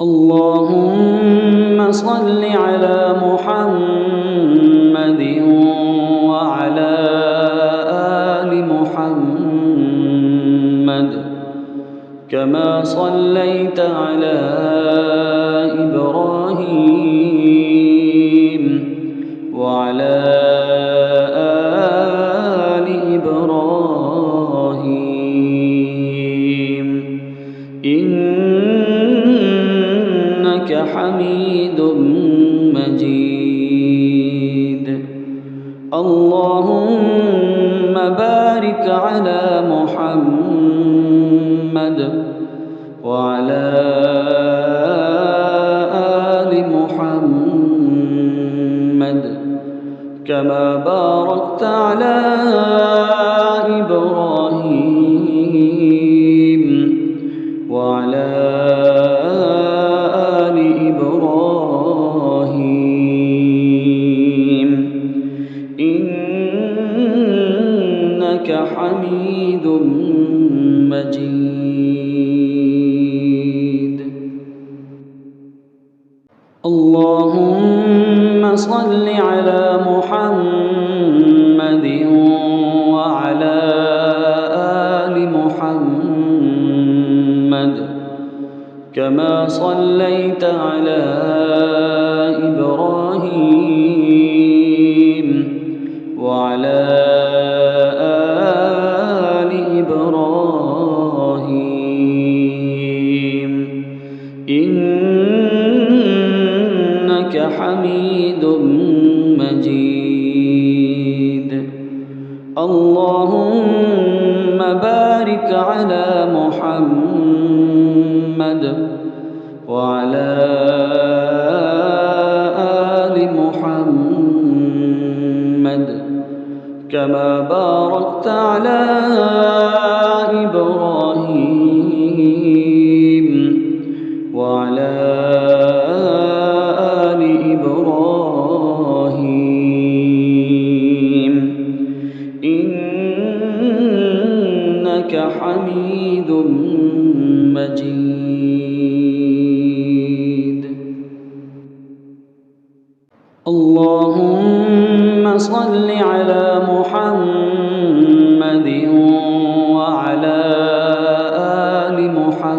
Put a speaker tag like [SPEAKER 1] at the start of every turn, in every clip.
[SPEAKER 1] اللهم صل على محمد وعلى آل محمد كما صليت على إبراهيم وعلى آل إبراهيم إنك حميد مجيد. اللهم بارك على محمد وعلى آل محمد كما باركت على إبراهيم وعلى آل إبراهيم إنك حميد مجيد. اللهم صل على محمد وعلى آل محمد كما صليت على إبراهيم وعلى آل إبراهيم إنك حميد مجيد. اللهم بارك على محمد وعلى آل محمد كما باركت على إبراهيم وعلى آل إبراهيم إنك حميد مجيد. اللهم صل على محمد وعلى آل محمد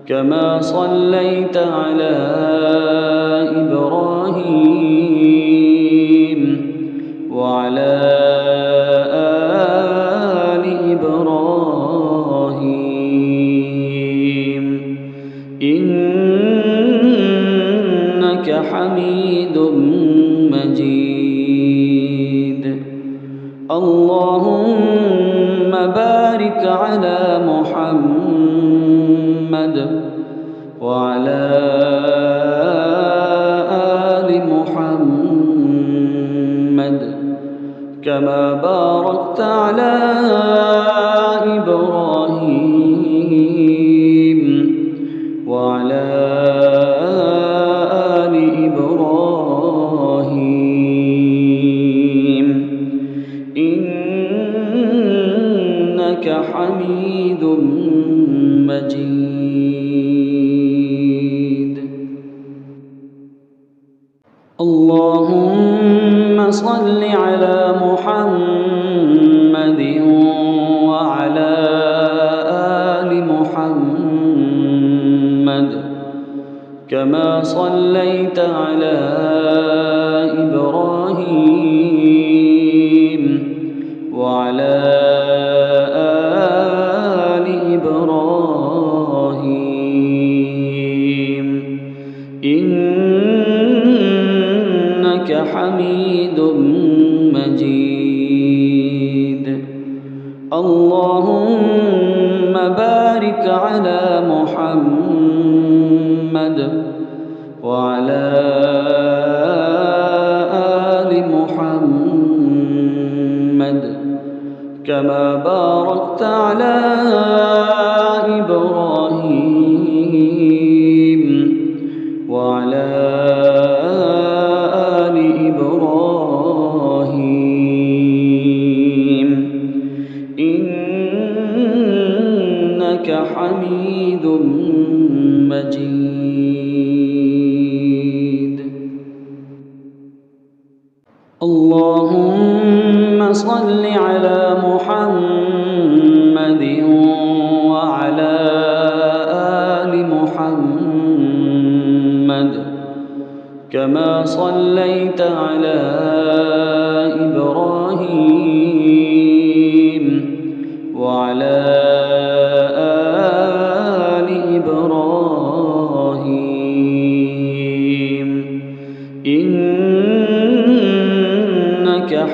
[SPEAKER 1] كما صليت على إبراهيم وعلى آل إبراهيم إنك حميد مجيد. اللهم بارك على محمد وعلى آل محمد كما باركت على إبراهيم وعلى آل إبراهيم إنك حميد مجيد. اللهم صل على محمد وعلى آل محمد كما صليت على إبراهيم وعلى آل إبراهيم إنك حميد مجيد. اللهم بارك على محمد وعلى آل محمد كما باركت على إبراهيم وعلى آل إبراهيم إنك حميد حميد مجيد. اللهم صل على محمد وعلى آل محمد كما صليت على إبراهيم وعلى آل إبراهيم إنك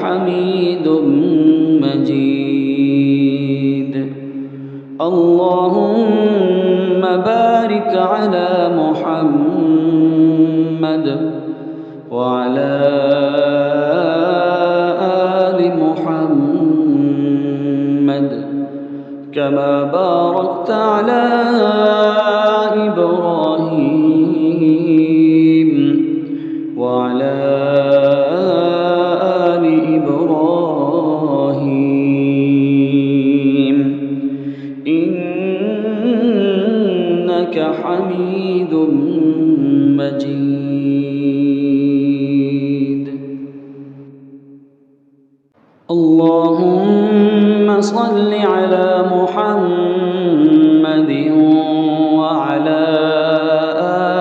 [SPEAKER 1] حميد مجيد. اللهم بارك على محمد وعلى آل محمد كما باركت على إبراهيم وعلى آل إبراهيم إنك حميد مجيد. اللهم صل على محمد وعلى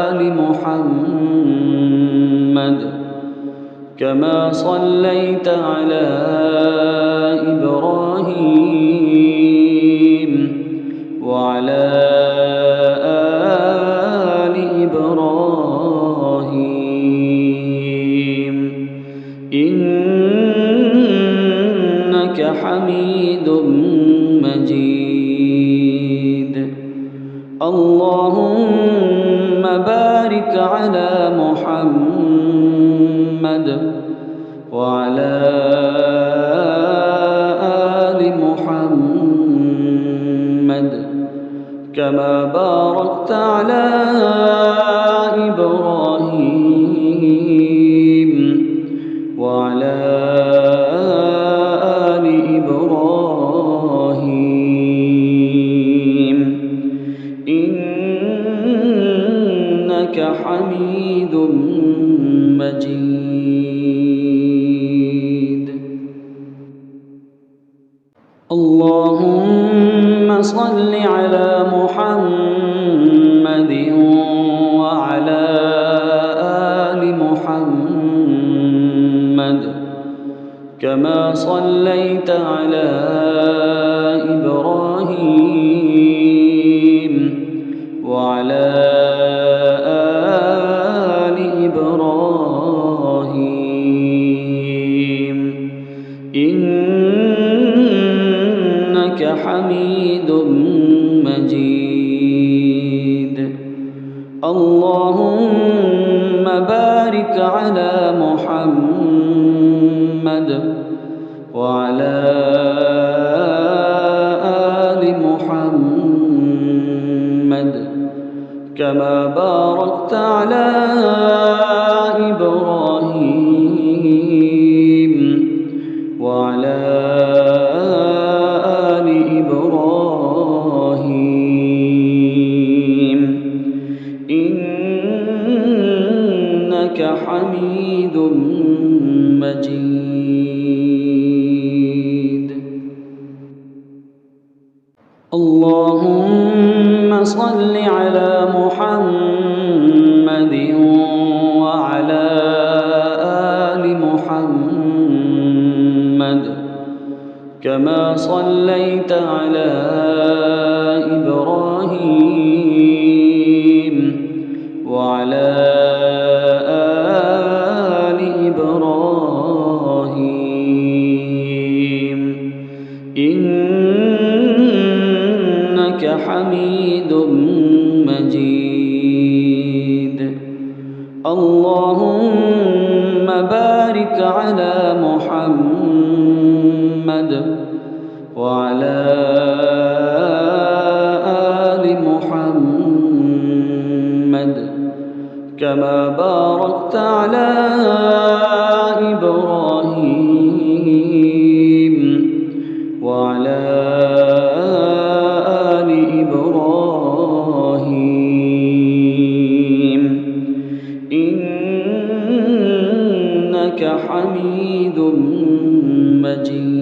[SPEAKER 1] آل محمد كما صليت على إبراهيم وعلى آل إبراهيم إنك حميد مجيد. اللهم بارك على محمد وعلى آل محمد كما باركت على إبراهيم وعلى آل إبراهيم إنك حميد مجيد. اللهم صل على محمد وعلى آل محمد كما صليت على إبراهيم وعلى آل إبراهيم إنك حميد مجيد. اللهم بارك على محمد وعلى آل محمد كما باركت على إبراهيم وعلى آل إبراهيم إنك حميد مجيد. اللهم صل على محمد وعلى آل محمد كما صليت على إبراهيم وعلى آل إبراهيم إنك حميد مجيد. اللهم بارك على محمد وعلى آل محمد كما باركت على إبراهيم وعلى آل إبراهيم إنك حميد مجيد.